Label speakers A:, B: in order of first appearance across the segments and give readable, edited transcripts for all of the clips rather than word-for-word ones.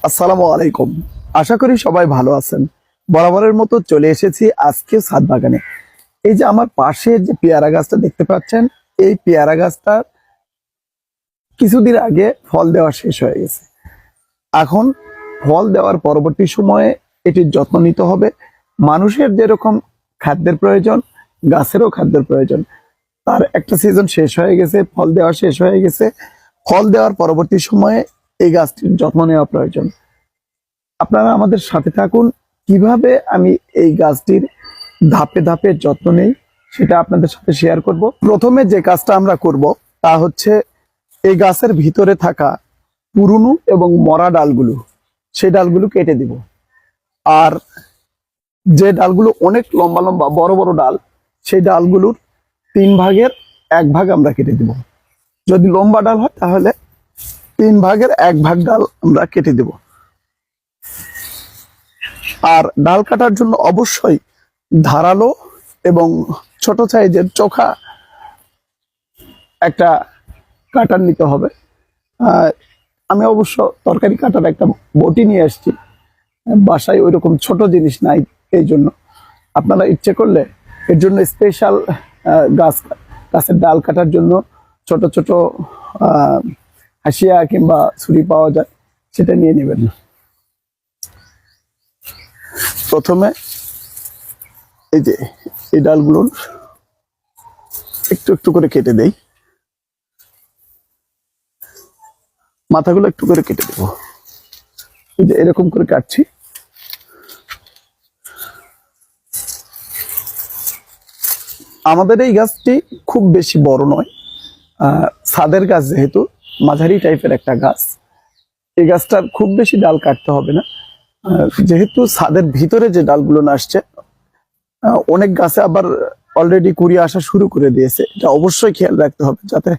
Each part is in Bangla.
A: আসসালামু আলাইকুম। আশা করি সবাই ভালো আছেন। বরাবরের মতো চলে এসেছি আজকে ছাদ বাগানে। এই যে আমার পাশে যে পেয়ারা গাছটা দেখতে পাচ্ছেন, এই পেয়ারা গাছটা কিছুদিন আগে ফল দেওয়া শেষ হয়ে গেছে। এখন ফল দেওয়ার পরবর্তী সময়ে এটির যত্ন নিতে হবে। মানুষের যেরকম খাদ্যের প্রয়োজন, গাছেরও খাদ্যের প্রয়োজন। তার একটা সিজন শেষ হয়ে গেছে, ফল দেওয়া শেষ হয়ে গেছে। ফল দেওয়ার পরবর্তী সময়ে এই গাছটির যত্ন নেওয়া প্রয়োজন। আপনারা আমাদের সাথে থাকুন, কিভাবে আমি এই গাছটির ধাপে ধাপে যত্ন নেই সেটা আপনাদের সাথে শেয়ার করব। প্রথমে যে কাজটা আমরা করব তা হচ্ছে এই গাছের ভিতরে থাকা পুরনো এবং মরা ডালগুলো, সেই ডালগুলো কেটে দিব। আর যে ডালগুলো অনেক লম্বা লম্বা বড় বড় ডাল, সেই ডালগুলোর 3 ভাগের 1 ভাগ আমরা কেটে দিব। যদি লম্বা ডাল হয় তাহলে 3 ভাগের 1 ভাগ ডাল আমরা কেটে দেব। আর ডাল কাটার জন্য অবশ্যই ধারালো এবং ছোট সাইজের চোখা একটা কাটার নিতে হবে। আমি অবশ্য তরকারি কাটার একটা বটি নিয়ে আসছি, বাসায় ওইরকম ছোট জিনিস নাই। এই জন্য আপনারা ইচ্ছে করলে এর জন্য স্পেশাল গাছের ডাল কাটার জন্য ছোট ছোট হাসিয়া কিংবা ছুরি পাওয়া যায়, সেটা নিয়ে নেবেন। প্রথমে এই যে এই ডালগুলোর একটু একটু করে কেটে দেই, মাথাগুলো একটু করে কেটে দেব। এই যে এরকম করে কাটছি। আমাদের এই গাছটি খুব বেশি বড় নয়, ছাদের গাছ, যেহেতু মাঝারি টাইপের একটা গাছ। এই গাছটার খুব বেশি ডাল কাটতে হবে না, যেহেতু ছাদের ভিতরে যে ডালগুলো আসছে, অনেক গাছে আবার অলরেডি কুড়ি আসা শুরু করে দিয়েছে। এটা অবশ্যই খেয়াল রাখতে হবে যাতে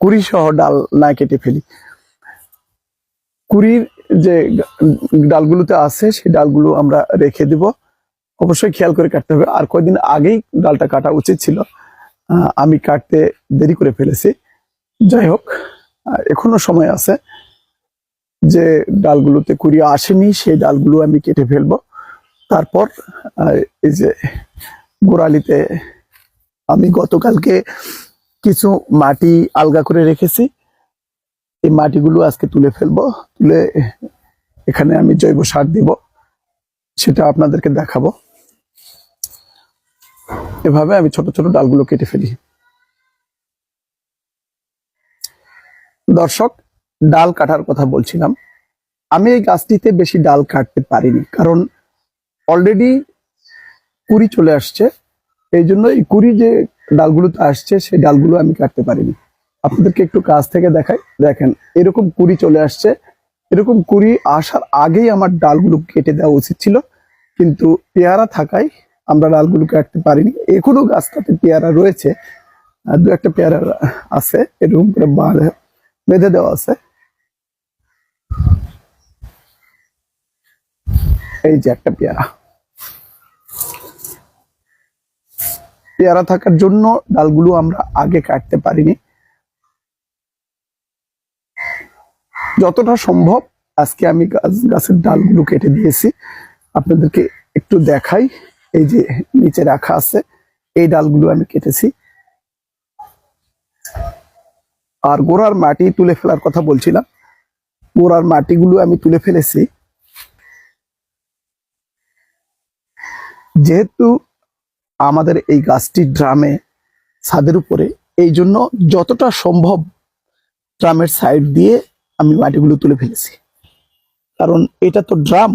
A: কুড়ি সহ ডাল না কেটে ফেলি। কুড়ির যে ডালগুলোতে আছে সেই ডালগুলো আমরা রেখে দিব, অবশ্যই খেয়াল করে কাটতে হবে। আর কয়েকদিন আগেই ডালটা কাটা উচিত ছিল, আমি কাটতে দেরি করে ফেলেছি। যাই হোক, এখনো সময় আছে। যে ডালগুলোতে কুড়ি আসেনি সেই ডালগুলো আমি কেটে ফেলবো। তারপর এই যে গোড়ালিতে আমি গতকালকে কিছু মাটি আলগা করে রেখেছি, এই মাটিগুলো আজকে তুলে ফেলবো। তুলে এখানে আমি জৈব সার দিব, সেটা আপনাদেরকে দেখাবো। এভাবে আমি ছোট ছোট ডালগুলো কেটে ফেলি। দর্শক, ডাল কাটার কথা বলছিলাম। আমি এই গাছটিতে বেশি ডাল কাটতে পারিনি, কারণ অলরেডি কুড়ি চলে আসছে। এই জন্য এই কুড়ি যে ডালগুলোতে আসছে সেই ডালগুলো আমি কাটতে পারিনি। আপনাদেরকে একটু কাছ থেকে দেখাই, দেখেন এরকম কুড়ি চলে আসছে। এরকম কুড়ি আসার আগেই আমার ডালগুলো কেটে দেওয়া উচিত ছিল, কিন্তু পেয়ারা থাকায় আমরা ডালগুলো কাটতে পারিনি। এখনো গাছটাতে পেয়ারা রয়েছে, দু একটা পেয়ারা আছে, এরকম করে বেঁধে দেওয়া আছে। এই যে একটা পেয়ারা, পেয়ারা থাকার জন্য ডালগুলো আমরা আগে কাটতে পারিনি। যতটা সম্ভব আজকে আমি গাছের ডালগুলো কেটে দিয়েছি। আপনাদেরকে একটু দেখাই, এই যে নিচে রাখা আছে এই ডালগুলো আমি কেটেছি। আর গোড়ার মাটি তুলে ফেলার কথা বলছিলাম, গোড়ার মাটিগুলো আমি তুলে ফেলেছি। যেহেতু আমাদের এই গাছটি ড্রামে, ছাদের উপরে, এই জন্য যতটা সম্ভব ড্রামের সাইড দিয়ে আমি মাটিগুলো তুলে ফেলেছি। কারণ এটা তো ড্রাম,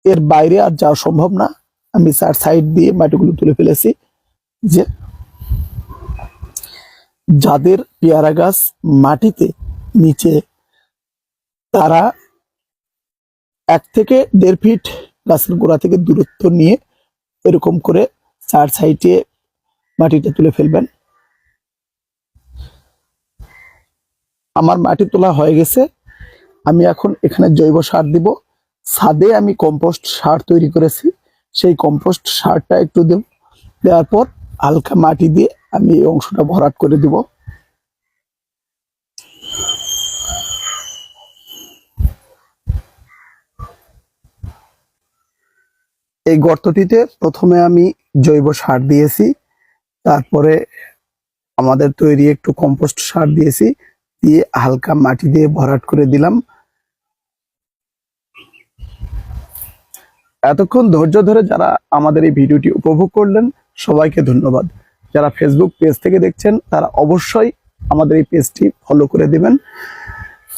A: এর বাইরে আর যাওয়া সম্ভব না। আমি চার সাইড দিয়ে মাটিগুলো তুলে ফেলেছি। যে যাদের পেয়ারা গাছ মাটিতে নিচে, তারা 1 থেকে 1.5 ফিট গাছের গোড়া থেকে দূরত্ব নিয়ে এরকম করে চার সাইডে মাটিটা তুলে ফেলবেন। আমার মাটি তোলা হয়ে গেছে, আমি এখন এখানে জৈব সার দিব। ছাদে আমি কম্পোস্ট সার তৈরি করেছি, সেই কম্পোস্ট সারটা একটু দেব। দেওয়ার পর হালকা মাটি দিয়ে আমি এই অংশটা ভরাট করে দিব। এই গর্তটিতে প্রথমে আমি জৈব সার দিয়েছি, তারপরে আমাদের তৈরি একটু কম্পোস্ট সার দিয়েছি, দিয়ে হালকা মাটি দিয়ে ভরাট করে দিলাম। এতক্ষণ ধৈর্য ধরে যারা আমাদের এই ভিডিওটি উপভোগ করলেন সবাইকে ধন্যবাদ। যারা ফেসবুক পেজ থেকে দেখছেন তারা অবশ্যই আমাদের এই পেজটি ফলো করে দিবেন,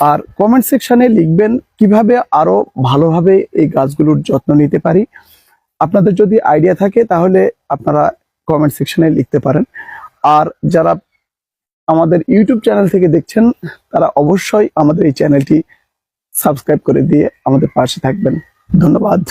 A: আর কমেন্ট সেকশনে লিখবেন কিভাবে আরো ভালোভাবে এই গাছগুলোর যত্ন নিতে পারি। আপনাদের যদি আইডিয়া থাকে তাহলে আপনারা কমেন্ট সেকশনে লিখতে পারেন। আর যারা আমাদের ইউটিউব চ্যানেল থেকে দেখছেন তারা অবশ্যই আমাদের এই চ্যানেলটি সাবস্ক্রাইব করে দিয়ে আমাদের পাশে থাকবেন। ধন্যবাদ।